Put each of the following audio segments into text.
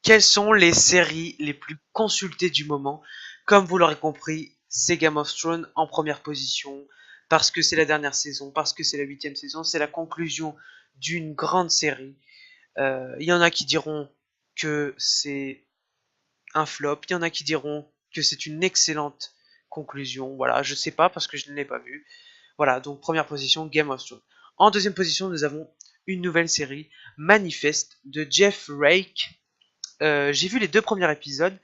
Quelles sont les séries les plus consultées du moment? Comme vous l'aurez compris, c'est Game of Thrones en première position, parce que c'est la dernière saison, parce que c'est la huitième saison, c'est la conclusion d'une grande série. Il y en a qui diront que c'est un flop, il y en a qui diront que c'est une excellente conclusion. Voilà, je sais pas parce que je ne l'ai pas vu. Voilà, donc première position, Game of Thrones. En deuxième position, nous avons une nouvelle série, Manifest, de Jeff Rake. J'ai vu les deux premiers épisodes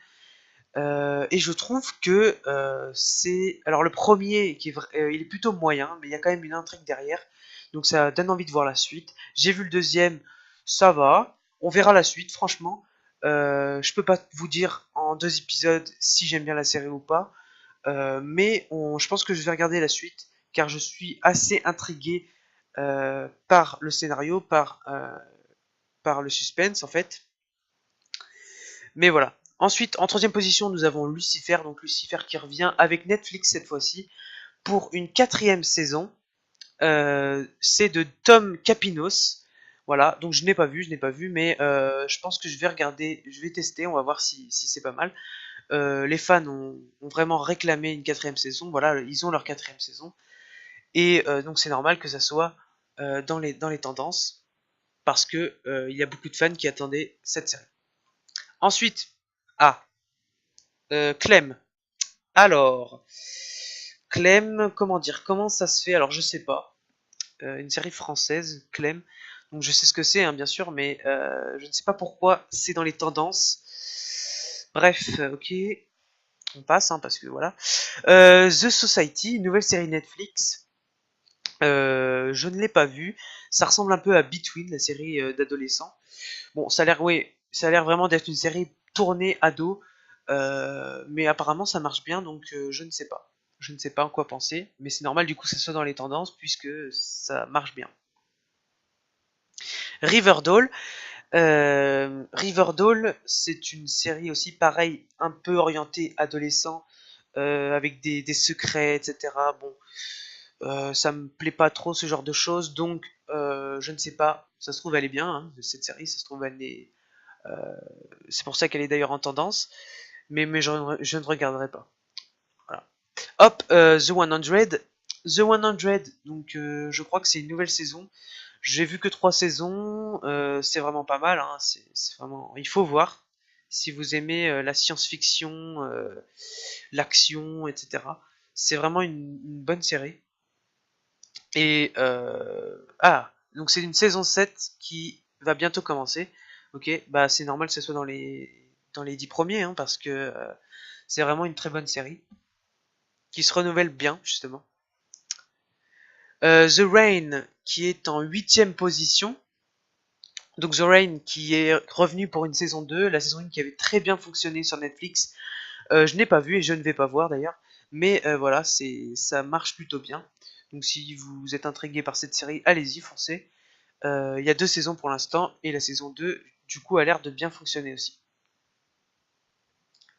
et je trouve que c'est... Alors le premier, il est plutôt moyen, mais il y a quand même une intrigue derrière. Donc ça donne envie de voir la suite. J'ai vu le deuxième, ça va. On verra la suite, franchement. Je peux pas vous dire en deux épisodes si j'aime bien la série ou pas. Je pense que je vais regarder la suite, car je suis assez intrigué par le scénario, par le suspense en fait. Mais voilà. Ensuite, en troisième position, nous avons Lucifer, donc Lucifer qui revient avec Netflix cette fois-ci pour une quatrième saison. C'est de Tom Capinos. Voilà, donc je n'ai pas vu, mais je pense que je vais regarder, je vais tester, on va voir si c'est pas mal. Les fans ont vraiment réclamé une quatrième saison, voilà, ils ont leur quatrième saison, et donc c'est normal que ça soit dans les tendances, parce que il y a beaucoup de fans qui attendaient cette série. Ensuite, ah, Clem. Alors, Clem, comment dire, comment ça se fait? Alors je sais pas. Une série française, Clem. Donc je sais ce que c'est, hein, bien sûr, mais je ne sais pas pourquoi c'est dans les tendances. Bref, ok, on passe, hein, parce que voilà. The Society, une nouvelle série Netflix. Je ne l'ai pas vue. Ça ressemble un peu à Between, la série d'adolescents. Bon, ça a l'air, ouais, ça a l'air vraiment d'être une série tournée ado, mais apparemment ça marche bien, donc je ne sais pas. Je ne sais pas en quoi penser, mais c'est normal du coup que ça soit dans les tendances puisque ça marche bien. Riverdale, Riverdale, c'est une série aussi pareil, un peu orientée adolescent, avec des secrets, etc. Bon, ça me plaît pas trop ce genre de choses, donc je ne sais pas. Ça se trouve elle est bien, hein, cette série, ça se trouve elle est, c'est pour ça qu'elle est d'ailleurs en tendance, mais je ne regarderai pas. Voilà. Hop, The 100. The 100, donc je crois que c'est une nouvelle saison. J'ai vu que 3 saisons, c'est vraiment pas mal, hein, c'est vraiment... Il faut voir si vous aimez la science-fiction, l'action, etc. C'est vraiment une bonne série. Et donc c'est une saison 7 qui va bientôt commencer. Ok, bah c'est normal que ce soit dans les 10 premiers, hein, parce que c'est vraiment une très bonne série qui se renouvelle bien justement. The Rain qui est en huitième position. Donc The Rain qui est revenu pour une saison 2, la saison 1 qui avait très bien fonctionné sur Netflix. Je n'ai pas vu et je ne vais pas voir d'ailleurs, mais voilà, ça marche plutôt bien. Donc si vous êtes intrigué par cette série, allez-y, foncez. Il y a 2 saisons pour l'instant et la saison 2 du coup a l'air de bien fonctionner aussi.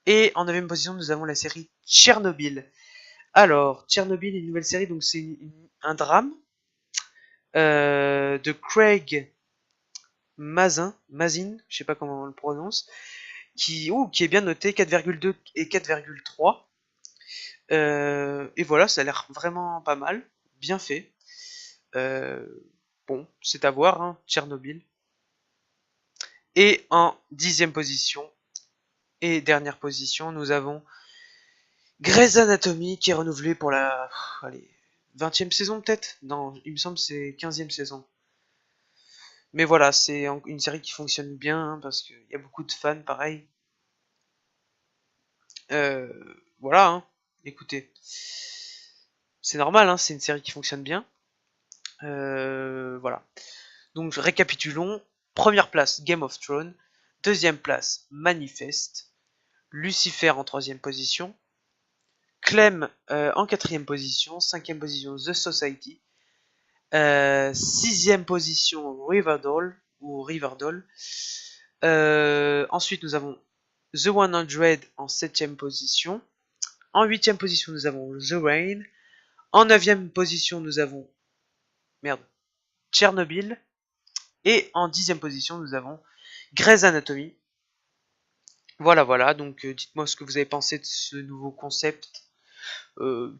Et en 9ème position, nous avons la série Tchernobyl. Alors, Tchernobyl est une nouvelle série, donc c'est un drame de Craig Mazin, je sais pas comment on le prononce, qui est bien noté, 4,2 et 4,3. Et voilà, ça a l'air vraiment pas mal, bien fait. Euh, bon, c'est à voir, hein, Tchernobyl. Et en 10ème position, et dernière position, nous avons Grey's Anatomy qui est renouvelé pour la allez, 20e saison peut-être. Non, il me semble que c'est 15e saison. Mais voilà, c'est une série qui fonctionne bien, hein, parce qu'il y a beaucoup de fans pareil. Euh, voilà, hein. Écoutez, c'est normal, hein, c'est une série qui fonctionne bien. Voilà. Donc récapitulons. Première place, Game of Thrones. Deuxième place, Manifest. Lucifer en troisième position. Clem en quatrième position. Cinquième position, The Society. Sixième position, Riverdale. Ou Riverdale. Ensuite, nous avons The 100 en septième position. En huitième position, nous avons The Rain. En neuvième position, nous avons... Merde. Tchernobyl. Et en dixième position, nous avons Grey's Anatomy. Voilà, donc dites-moi ce que vous avez pensé de ce nouveau concept,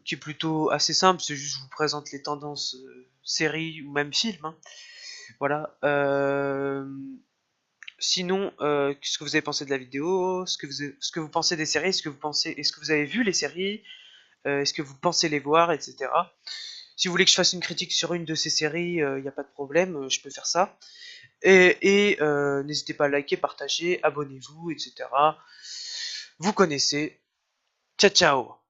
qui est plutôt assez simple, c'est juste je vous présente les tendances séries ou même films, hein. Voilà. Sinon, qu'est-ce que vous avez pensé de la vidéo? Ce que vous pensez des séries? Est-ce que vous avez vu les séries? Est-ce que vous pensez les voir, etc. Si vous voulez que je fasse une critique sur une de ces séries, il n'y a pas de problème, je peux faire ça. Et n'hésitez pas à liker, partager, abonnez-vous, etc. Vous connaissez. Ciao ciao.